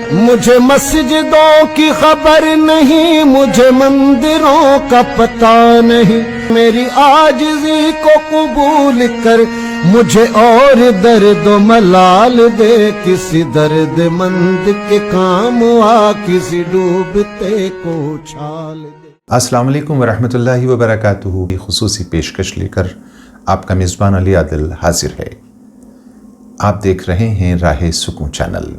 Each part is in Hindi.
मुझे मस्जिदों की खबर नहीं, मुझे मंदिरों का पता नहीं। मेरी आजिज़ी को कबूल कर, मुझे और दर्द मलाल दे। किसी दर्दमंद के काम आ, किसी डूबते को उछाल दे। अस्सलाम वालेकुम वरहमतुल्लाहि वबरकातुहू। खुसूसी पेशकश लेकर आपका मेज़बान अली आदिल हाजिर है। आप देख रहे हैं राहे सुकून चैनल।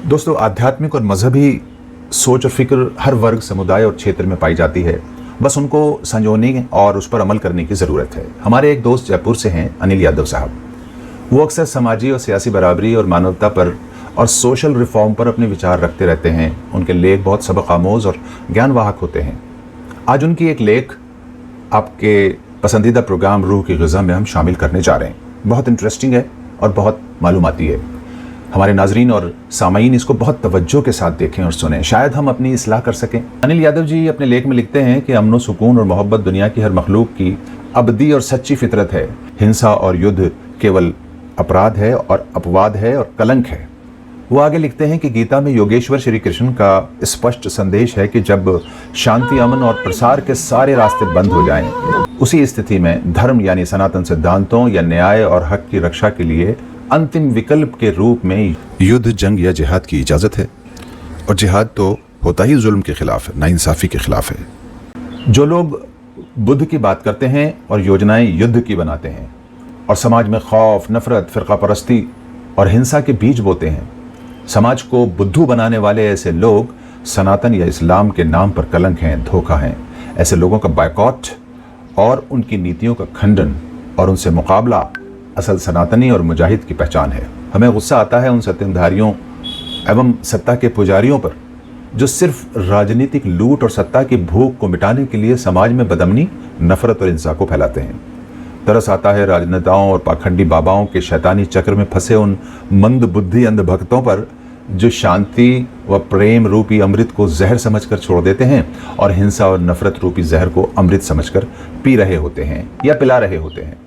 दोस्तों, आध्यात्मिक और मजहबी सोच और फिक्र हर वर्ग, समुदाय और क्षेत्र में पाई जाती है। बस उनको संजोने और उस पर अमल करने की ज़रूरत है। हमारे एक दोस्त जयपुर से हैं, अनिल यादव साहब। वो अक्सर समाजी और सियासी बराबरी और मानवता पर और सोशल रिफॉर्म पर अपने विचार रखते रहते हैं। उनके लेख बहुत सबक आमोज और ज्ञानवाहक होते हैं। आज उनकी एक लेख आपके पसंदीदा प्रोग्राम रूह की ग़िज़ा में हम शामिल करने जा रहे हैं। बहुत इंटरेस्टिंग है और बहुत मालूमाती है। हमारे नाजरीन और सामाईन इसको बहुत तवज्जो के साथ देखें और सुनें, शायद हम अपनी इस्लाह कर सकें। अनिल यादव जी अपने लेख में लिखते हैं कि अमन सुकून और मोहब्बत दुनिया की हर मखलूक की अबदी और सच्ची फितरत है। हिंसा और युद्ध केवल अपराध है और अपवाद है और कलंक है। वो आगे लिखते हैं कि गीता में योगेश्वर श्री कृष्ण का स्पष्ट संदेश है कि जब शांति, अमन और प्रसार के सारे रास्ते बंद हो जाएं, उसी स्थिति में धर्म यानी सनातन सिद्धांतों या न्याय और हक की रक्षा के लिए अंतिम विकल्प के रूप में युद्ध, जंग या जिहाद की इजाज़त है। और जिहाद तो होता ही जुल्म के खिलाफ है, नाइंसाफ़ी के खिलाफ है। जो लोग बुद्ध की बात करते हैं और योजनाएं युद्ध की बनाते हैं और समाज में खौफ, नफरत, फ़िरका परस्ती और हिंसा के बीज बोते हैं, समाज को बुद्धू बनाने वाले ऐसे लोग सनातन या इस्लाम के नाम पर कलंक हैं, धोखा हैं। ऐसे लोगों का बायकॉट और उनकी नीतियों का खंडन और उनसे मुकाबला असल सनातनी और मुजाहिद की पहचान है। हमें गुस्सा आता है उन सत्ताधारियों एवं सत्ता के पुजारियों पर जो सिर्फ राजनीतिक लूट और सत्ता की भूख को मिटाने के लिए समाज में बदअमनी, नफरत और हिंसा को फैलाते हैं। तरस आता है राजनेताओं और पाखंडी बाबाओं के शैतानी चक्र में फंसे उन मंद बुद्धि अंध भक्तों पर जो शांति व प्रेम रूपी अमृत को जहर समझकर छोड़ देते हैं और हिंसा और नफरत रूपी जहर को अमृत समझकर पी रहे होते हैं या पिला रहे होते हैं।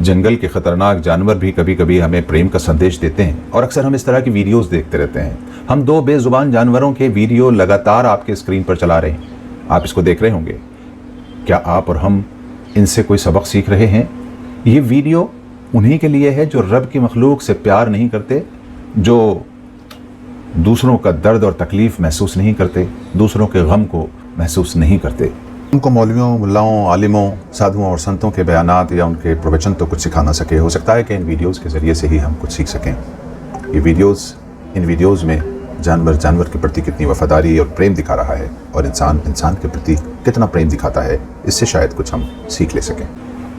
जंगल के खतरनाक जानवर भी कभी कभी हमें प्रेम का संदेश देते हैं और अक्सर हम इस तरह की वीडियोस देखते रहते हैं। हम दो बेजुबान जानवरों के वीडियो लगातार आपके स्क्रीन पर चला रहे हैं। आप इसको देख रहे होंगे। क्या आप और हम इनसे कोई सबक सीख रहे हैं? ये वीडियो उन्हीं के लिए है जो रब की मखलूक से प्यार नहीं करते, जो दूसरों का दर्द और तकलीफ महसूस नहीं करते, दूसरों के गम को महसूस नहीं करते। उनको मौलवियों, मुल्लाओं, आलिमों, साधुओं और संतों के बयानात या उनके प्रवचन तो कुछ सिखा ना सके। हो सकता है कि इन वीडियोस के ज़रिए से ही हम कुछ सीख सकें। इन वीडियोस में जानवर के प्रति कितनी वफादारी और प्रेम दिखा रहा है और इंसान के प्रति कितना प्रेम दिखाता है, इससे शायद कुछ हम सीख ले सकें।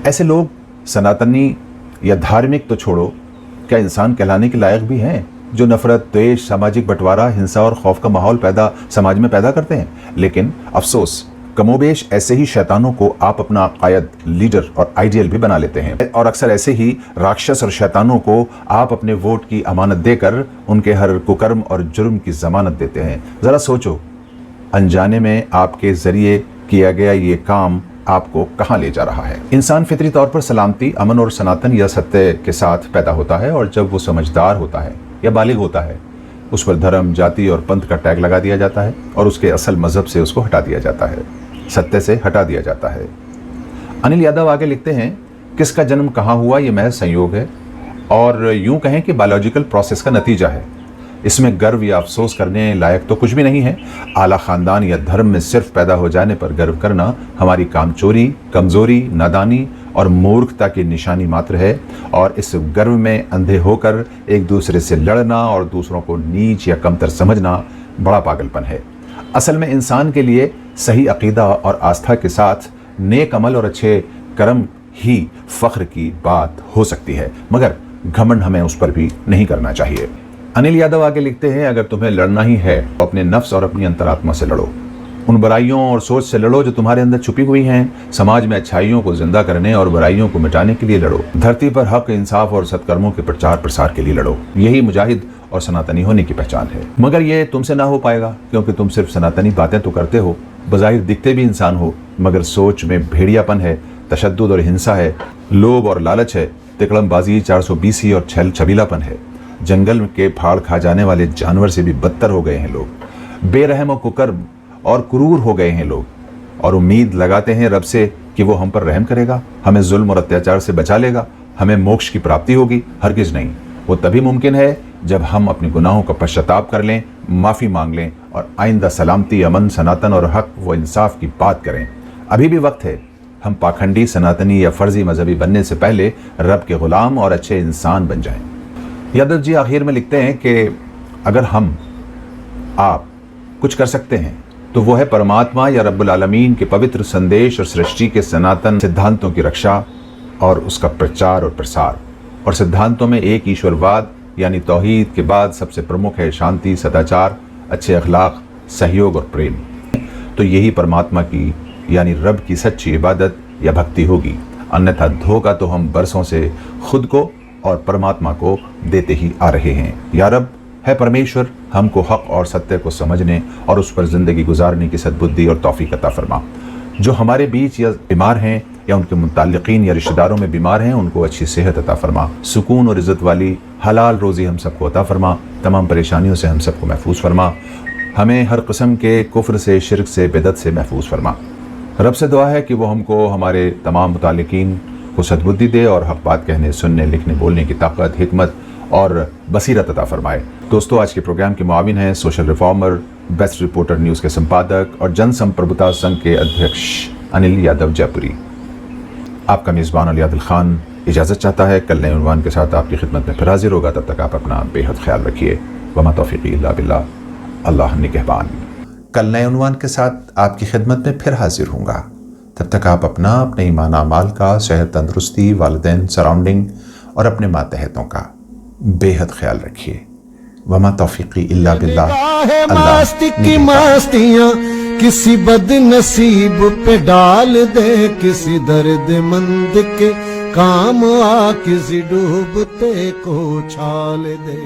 ऐसे लोग सनातनी या धार्मिक तो छोड़ो, क्या इंसान कहलाने के लायक भी हैं जो नफरत, द्वेष, सामाजिक बंटवारा, हिंसा और खौफ का माहौल समाज में पैदा करते हैं? लेकिन अफसोस, कमोबेश ऐसे ही शैतानों को आप अपना कायद, लीडर और आइडियल भी बना लेते हैं और अक्सर ऐसे ही राक्षस और शैतानों को आप अपने वोट की अमानत देकर उनके हर कुकर्म और जुर्म की जमानत देते हैं। ज़रा सोचो, अनजाने में आपके ज़रिए किया गया ये काम आपको कहाँ ले जा रहा है? इंसान फितरी तौर पर सलामती, अमन और सनातन या सत्य के साथ पैदा होता है और जब वो समझदार होता है या बालिग होता है, उस पर धर्म, जाति और पंथ का टैग लगा दिया जाता है और उसके असल मजहब से उसको हटा दिया जाता है, सत्य से हटा दिया जाता है। अनिल यादव आगे लिखते हैं, किसका जन्म कहाँ हुआ ये महज संयोग है और यूं कहें कि बायोलॉजिकल प्रोसेस का नतीजा है। इसमें गर्व या अफसोस करने लायक तो कुछ भी नहीं है। आला ख़ानदान या धर्म में सिर्फ पैदा हो जाने पर गर्व करना हमारी कामचोरी, कमज़ोरी, नादानी और मूर्खता की निशानी मात्र है और इस गर्व में अंधे होकर एक दूसरे से लड़ना और दूसरों को नीच या कमतर समझना बड़ा पागलपन है। असल में इंसान के लिए सही अकीदा और आस्था के साथ नेक अमल और अच्छे कर्म ही फ़ख्र की बात हो सकती है, मगर घमंड हमें उस पर भी नहीं करना चाहिए। अनिल यादव आगे लिखते हैं, अगर तुम्हें लड़ना ही है तो अपने नफ्स और अपनी अंतरात्मा से लड़ो। उन बुराइयों और सोच से लड़ो जो तुम्हारे अंदर छुपी हुई हैं। समाज में अच्छाइयों को जिंदा करने और बुराइयों को मिटाने के लिए लड़ो। धरती पर हक, इंसाफ और सत्कर्मों के प्रचार प्रसार के लिए लड़ो। यही मुजाहिद और सनातनी होने की पहचान है। मगर ये तुमसे ना हो पाएगा क्योंकि तुम सिर्फ सनातनी बातें तो करते हो, बज़ाहिर दिखते भी इंसान हो, मगर सोच में भेड़ियापन है, तशद्दुद और हिंसा है, लोभ और लालच है, तिकड़मबाजी, 420 और छल छबीलापन है। जंगल के फाड़ खा जाने वाले जानवर से भी बदतर हो गए हैं लोग। बेरहम और कुकर्म और क्रूर हो गए हैं लोग, और उम्मीद लगाते हैं रब से कि वो हम पर रहम करेगा, हमें जुल्म और अत्याचार से बचा लेगा, हमें मोक्ष की प्राप्ति होगी। हरगिज नहीं। वो तभी मुमकिन है जब हम अपने गुनाहों का पश्चाताप कर लें, माफ़ी मांग लें और आइंदा सलामती, अमन, सनातन और हक व इंसाफ की बात करें। अभी भी वक्त है। हम पाखंडी, सनातनी या फर्जी मजहबी बनने से पहले रब के गुलाम और अच्छे इंसान बन जाएं। यादव जी आखिर में लिखते हैं कि अगर आप कुछ कर सकते हैं तो वो है परमात्मा या रब्बुल आलमीन के पवित्र संदेश और सृष्टि के सनातन सिद्धांतों की रक्षा और उसका प्रचार और प्रसार। और सिद्धांतों में एक ईश्वरवाद यानी तौहीद के बाद सबसे प्रमुख है शांति, सदाचार, अच्छे अखलाक, सहयोग और प्रेम। तो यही परमात्मा की यानी रब की सच्ची इबादत या भक्ति होगी। अन्यथा धोखा तो हम बरसों से खुद को और परमात्मा को देते ही आ रहे हैं। या रब है परमेश्वर, हमको हक और सत्य को समझने और उस पर ज़िंदगी गुजारने की सद्बुद्धि और तौफीक अता फरमा। जो हमारे बीच या बीमार हैं या उनके मुताल्लिकीन या रिश्तेदारों में बीमार हैं, उनको अच्छी सेहत अता फरमा। सुकून और इज़्ज़त वाली हलाल रोज़ी हम सबको अता फरमा। तमाम परेशानियों से हम सबको महफूज फरमा। हमें हर किस्म के कुफ्र से, शिरक से, बिदअत से महफूज फरमा। रब से दुआ है कि वो हमको हमारे तमाम मुताल्लिकीन को सद्बुद्धि दे और हक बात कहने, सुनने, लिखने, बोलने की ताकत, हिकमत और बसीरत अता फरमाए। दोस्तों, आज के प्रोग्राम के मुआविन हैं social reformer, best reporter news के संपादक और जन संप्रभुता संघ के अध्यक्ष अनिल यादव जयपुरी। आपका मेज़बान अली आदिल खान इजाज़त चाहता है। कल नए उन्वान के साथ आपकी खिदमत में फिर हाजिर होगा। तब तक आप अपना बेहद ख्याल रखिए। वमा तौफीक़ी इल्ला बिल्लाह, अल्लाह निगहबान। कल नए उन्वान के साथ आपकी खिदमत में फिर हाजिर होऊंगा। तब तक आप अपने ईमान अमाल का, सेहत, तंदुरुस्ती, वालिदैन, सराउंडिंग और अपने मातहतों का बेहद ख्याल रखिए। वमा तौफीक़ी इल्ला बिल्लाह, मस्ती की मस्तियाँ किसी बदनसीब पे डाल दे, किसी दर्दमंद के काम आ, किसी डूबते को छाल दे।